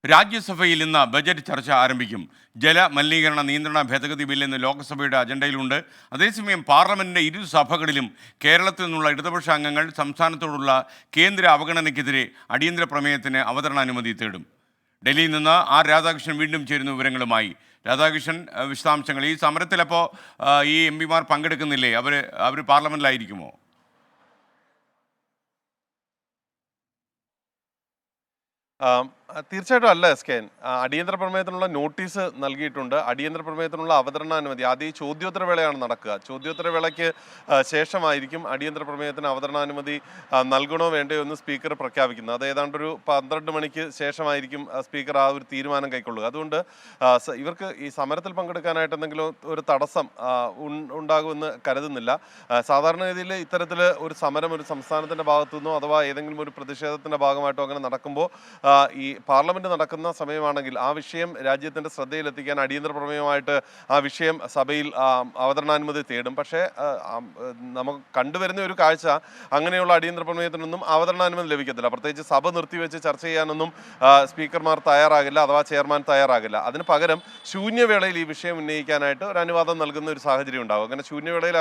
രാജ്യസഭയിൽ ഇന്ന് ബജറ്റ് ചർച്ച ആരംഭിക്കും. ജലമലിനീകരണ നിയന്ത്രണ ഭേദഗതി ബിൽ ഇന്ന് ലോക്സഭയുടെ അജണ്ടയിലുണ്ട്. അതേസമയം പാർലമെന്റിന്റെ ഇരു സഭകളിലും കേരളത്തിൽ നിന്നുള്ള ഇടതുപക്ഷ അംഗങ്ങൾ സംസ്ഥാനത്തോടുള്ള കേന്ദ്ര അവഗണനയ്ക്കെതിരെ അടിയന്തര പ്രമേയത്തിന് അവതരണാനുമതി തേടും. ഡൽഹിയിൽ നിന്ന് ആർ രാധാകൃഷ്ണൻ വീണ്ടും ചേരുന്ന വിവരങ്ങളുമായി. രാധാകൃഷ്ണൻ, വിശദാംശങ്ങൾ. ഈ സമരത്തിലപ്പോൾ ഈ എം പിമാർ പങ്കെടുക്കുന്നില്ലേ? അവർ പാർലമെന്റിലായിരിക്കുമോ? തീർച്ചയായിട്ടും അല്ല എസ് കെ. അടിയന്തര പ്രമേയത്തിനുള്ള നോട്ടീസ് നൽകിയിട്ടുണ്ട്. അടിയന്തര പ്രമേയത്തിനുള്ള അവതരണാനുമതി ആദ്യം ഈ ചോദ്യോത്തര വേളയാണ് നടക്കുക. ചോദ്യോത്തര വേളയ്ക്ക് ശേഷമായിരിക്കും അടിയന്തര പ്രമേയത്തിന് അവതരണാനുമതി നൽകണോ വേണ്ടയോ എന്ന് സ്പീക്കർ പ്രഖ്യാപിക്കുന്നത്. അത് ഏതാണ്ട് ഒരു 12 മണിക്ക് ശേഷമായിരിക്കും സ്പീക്കർ ആ ഒരു തീരുമാനം കൈക്കൊള്ളുക. അതുകൊണ്ട് ഇവർക്ക് ഈ സമരത്തിൽ പങ്കെടുക്കാനായിട്ട് എന്തെങ്കിലും ഒരു തടസ്സം ഉണ്ടാകുമെന്ന് കരുതുന്നില്ല. സാധാരണഗതിയിൽ ഇത്തരത്തിൽ ഒരു സമരം ഒരു സംസ്ഥാനത്തിൻ്റെ ഭാഗത്തു നിന്നോ അഥവാ ഏതെങ്കിലും ഒരു പ്രതിഷേധത്തിൻ്റെ ഭാഗമായിട്ടോ അങ്ങനെ നടക്കുമ്പോൾ ഈ പാർലമെന്റ് നടക്കുന്ന സമയമാണെങ്കിൽ ആ വിഷയം രാജ്യത്തിന്റെ ശ്രദ്ധയിലെത്തിക്കാൻ അടിയന്തര പ്രമേയമായിട്ട് ആ വിഷയം സഭയിൽ അവതരണാനുമതി തേടും. പക്ഷേ നമുക്ക് കണ്ടുവരുന്ന ഒരു കാഴ്ച അങ്ങനെയുള്ള അടിയന്തര പ്രമേയത്തിനൊന്നും അവതരണാനുമതി ലഭിക്കത്തില്ല. പ്രത്യേകിച്ച് സഭ നിർത്തിവെച്ച് ചർച്ച ചെയ്യാനൊന്നും സ്പീക്കർമാർ തയ്യാറാകില്ല, അഥവാ ചെയർമാൻ തയ്യാറാകില്ല. അതിന് പകരം ശൂന്യവേളയിൽ ഈ വിഷയം ഉന്നയിക്കാനായിട്ട് ഒരു അനുവാദം നൽകുന്ന ഒരു സാഹചര്യം ഉണ്ടാകും. അങ്ങനെ ശൂന്യവേളയിൽ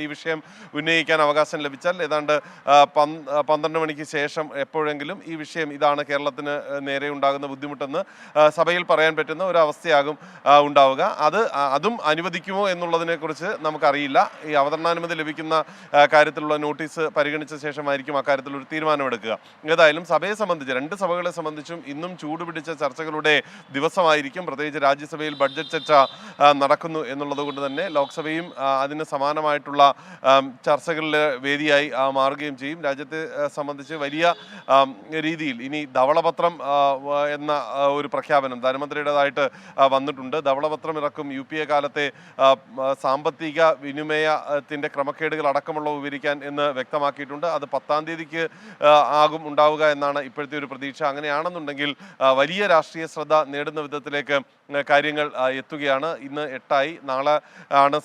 ഈ വിഷയം ഉന്നയിക്കാൻ അവകാശം ലഭിച്ചാൽ ഏതാണ്ട് 12 മണിക്ക് ശേഷം എപ്പോഴെങ്കിലും ഈ വിഷയം ഇതാണ് കേരളത്തിന് നേരെ ഉണ്ടാകുന്ന ബുദ്ധിമുട്ടെന്ന് സഭയിൽ പറയാൻ പറ്റുന്ന ഒരു അവസ്ഥയാകും ഉണ്ടാവുക. അതും അനുവദിക്കുമോ എന്നുള്ളതിനെക്കുറിച്ച് നമുക്കറിയില്ല. ഈ അവതരണാനുമതി ലഭിക്കുന്ന കാര്യത്തിലുള്ള നോട്ടീസ് പരിഗണിച്ച ശേഷമായിരിക്കും അക്കാര്യത്തിൽ ഒരു തീരുമാനമെടുക്കുക. ഏതായാലും സഭയെ സംബന്ധിച്ച്, രണ്ട് സഭകളെ സംബന്ധിച്ചും ഇന്നും ചൂടുപിടിച്ച ചർച്ചകളുടെ ദിവസമായിരിക്കും. പ്രത്യേകിച്ച് രാജ്യസഭയിൽ ബഡ്ജറ്റ് ചർച്ച നടക്കുന്നു എന്നുള്ളത് കൊണ്ട് തന്നെ ലോക്സഭയും അതിന് സമാനമായിട്ടുള്ള ചർച്ചകളിലെ വേദിയായി മാറുകയും ചെയ്യും. രാജ്യത്തെ സംബന്ധിച്ച് വലിയ രീതിയിൽ ഇനി ധവളപത്രം എന്ന ഒരു പ്രഖ്യാപനം ധനമന്ത്രിയുടേതായിട്ട് വന്നിട്ടുണ്ട്. ധവളപത്രം ഇറക്കും. UPA കാലത്തെ സാമ്പത്തിക വിനിമയത്തിൻ്റെ ക്രമക്കേടുകൾ അടക്കമുള്ള വിവരിക്കാൻ എന്ന് വ്യക്തമാക്കിയിട്ടുണ്ട്. അത് 10-ാം തീയതിക്ക് ആകും ഉണ്ടാവുക എന്നാണ് ഇപ്പോഴത്തെ ഒരു പ്രതീക്ഷ. അങ്ങനെയാണെന്നുണ്ടെങ്കിൽ വലിയ രാഷ്ട്രീയ ശ്രദ്ധ നേടുന്ന വിധത്തിലേക്ക് കാര്യങ്ങൾ എത്തുകയാണ്. ഇന്ന് 8-ആയി. നാളെ ആണ്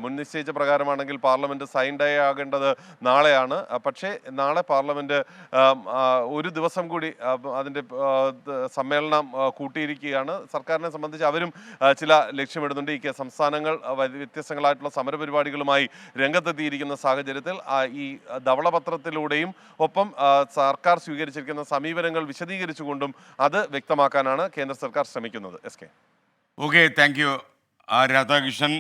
മുൻ നിശ്ചയിച്ച പ്രകാരമാണെങ്കിൽ പാർലമെന്റ് സൈൻ ഡേ ആകേണ്ടത് നാളെയാണ്. പക്ഷേ നാളെ പാർലമെന്റ് ഒരു ദിവസം കൂടി അതിൻ്റെ സമ്മേളനം കൂട്ടിയിരിക്കുകയാണ്. സർക്കാരിനെ സംബന്ധിച്ച് അവരും ചില ലക്ഷ്യമിടുന്നുണ്ട്. ഈ സംസ്ഥാനങ്ങൾ വ്യത്യസ്തങ്ങളായിട്ടുള്ള സമരപരിപാടികളുമായി രംഗത്തെത്തിയിരിക്കുന്ന സാഹചര്യത്തിൽ ഈ ധവളപത്രത്തിലൂടെയും ഒപ്പം സർക്കാർ സ്വീകരിച്ചിരിക്കുന്ന സമീപനങ്ങൾ വിശദീകരിച്ചുകൊണ്ടും അത് വ്യക്തമാക്കാനാണ് കേന്ദ്ര സർക്കാർ ശ്രമിക്കുന്നത്. S K. Okay, thank you Radhakrishnan.